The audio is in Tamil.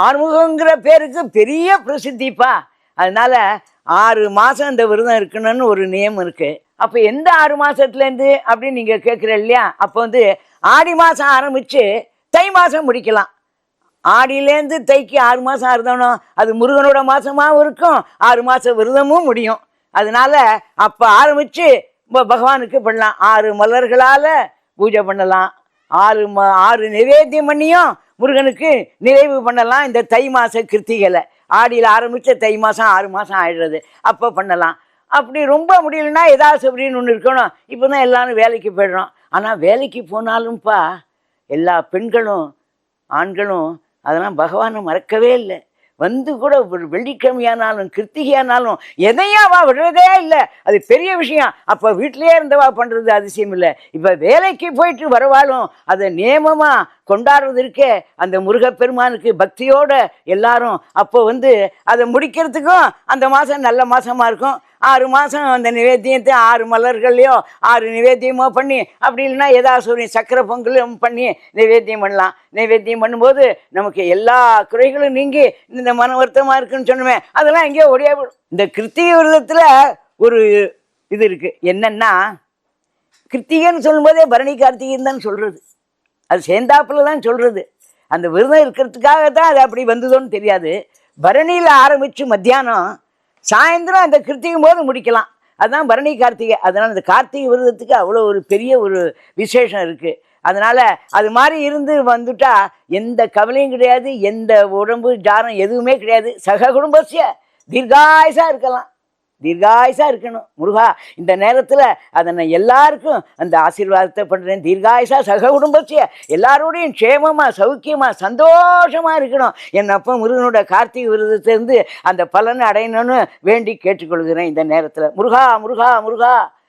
ஆறுமுகங்கிற பேருக்கு பெரிய பிரசித்திப்பா. அதனால 6 மாதம் இந்த விரதம் இருக்கணும்னு ஒரு நியமம் இருக்கு. அப்போ எந்த 6 மாதத்துலேருந்து அப்படின்னு நீங்கள் கேட்குற இல்லையா? அப்போ வந்து ஆடி மாதம் ஆரம்பித்து தை மாதம் முடிக்கலாம். ஆடியிலேருந்து தைக்கு 6 மாதம் இருந்தோம், அது முருகனோட மாதமாகவும் இருக்கும், 6 மாதம் விரதமும் முடியும். அதனால அப்போ ஆரம்பித்து பகவானுக்கு பண்ணலாம். 6 மலர்களால் பூஜை பண்ணலாம். 6 நிவேத்தியம் பண்ணியும் முருகனுக்கு நிறைவு பண்ணலாம். இந்த தை மாத கிருத்திகளை ஆடியில் ஆரம்பித்த தை மாதம் 6 மாதம் ஆயிடுறது, அப்போ பண்ணலாம். அப்படி ரொம்ப முடியலன்னா ஏதாவது சபரின்னு ஒன்று இருக்கணும். இப்போ தான் எல்லாரும் வேலைக்கு போய்டுறோம். ஆனால் வேலைக்கு போனாலும்ப்பா எல்லா பெண்களும் ஆண்களும் அதெல்லாம் பகவானை மறக்கவே இல்லை. வந்து கூட ஒரு வெள்ளிக்கிழமையானாலும் கிருத்திகையானாலும் எதையாவா விடுறதே இல்லை. அது பெரிய விஷயம். அப்போ வீட்டிலேயே இருந்தவா பண்ணுறது அதிசயம் இல்லை. இப்போ வேலைக்கு போயிட்டு வரவாலும் அதை நியமமாக கொண்டாடுறது இருக்கே அந்த முருகப்பெருமானுக்கு பக்தியோட எல்லாரும். அப்போ வந்து அதை முடிக்கிறதுக்கும் அந்த மாதம் நல்ல மாதமாக இருக்கும். 6 மாதம் அந்த நிவேத்தியத்தை 6 மலர்களையோ 6 நிவேத்தியமோ பண்ணி, அப்படி இல்லைன்னா ஏதாவது ஒரு சக்கரை பொங்கலும் பண்ணி நிவேத்தியம் பண்ணலாம். நிவேத்தியம் பண்ணும்போது நமக்கு எல்லா குறைகளும் நீங்கி இந்த மன வருத்தமாக இருக்குன்னு சொன்னோமே அதெல்லாம் எங்கேயோ ஒடியா போடும். இந்த கிருத்திகை விரதத்தில் ஒரு இது இருக்குது. என்னன்னா, கிருத்திகைன்னு சொல்லும்போதே பரணி கார்த்திகைன்னு தான் சொல்கிறது. அது சேர்ந்தாப்புல தான் சொல்கிறது. அந்த விரதம் இருக்கிறதுக்காக தான் அது அப்படி வந்ததோன்னு தெரியாது. பரணியில் ஆரம்பித்து மத்தியானம் சாயந்தரம் அந்த கிருத்திகை போது முடிக்கலாம். அதுதான் பரணி கார்த்திகை. அதனால் இந்த கார்த்திகை விரதத்துக்கு அவ்வளோ ஒரு பெரிய ஒரு விசேஷம் இருக்குது. அதனால் அது மாதிரி இருந்து வந்துட்டா எந்த கவலையும் கிடையாது, எந்த உடம்பு ஜாரம் எதுவுமே கிடையாது. சக குடும்பசிய தீர்காயுசாக இருக்கலாம், தீர்காயுசாக இருக்கணும். முருகா இந்த நேரத்தில் அதை நான் எல்லாருக்கும் அந்த ஆசீர்வாதத்தை பண்ணுறேன். தீர்காயுசா சக குடும்பத்திய எல்லாரோடையும் க்ஷேமமாக சௌக்கியமாக சந்தோஷமாக இருக்கணும். என் அப்பா முருகனோட கார்த்திகை விரதத்திலேருந்து அந்த பலனை அடையணும்னு வேண்டி கேட்டுக்கொள்கிறேன் இந்த நேரத்தில். முருகா முருகா முருகா.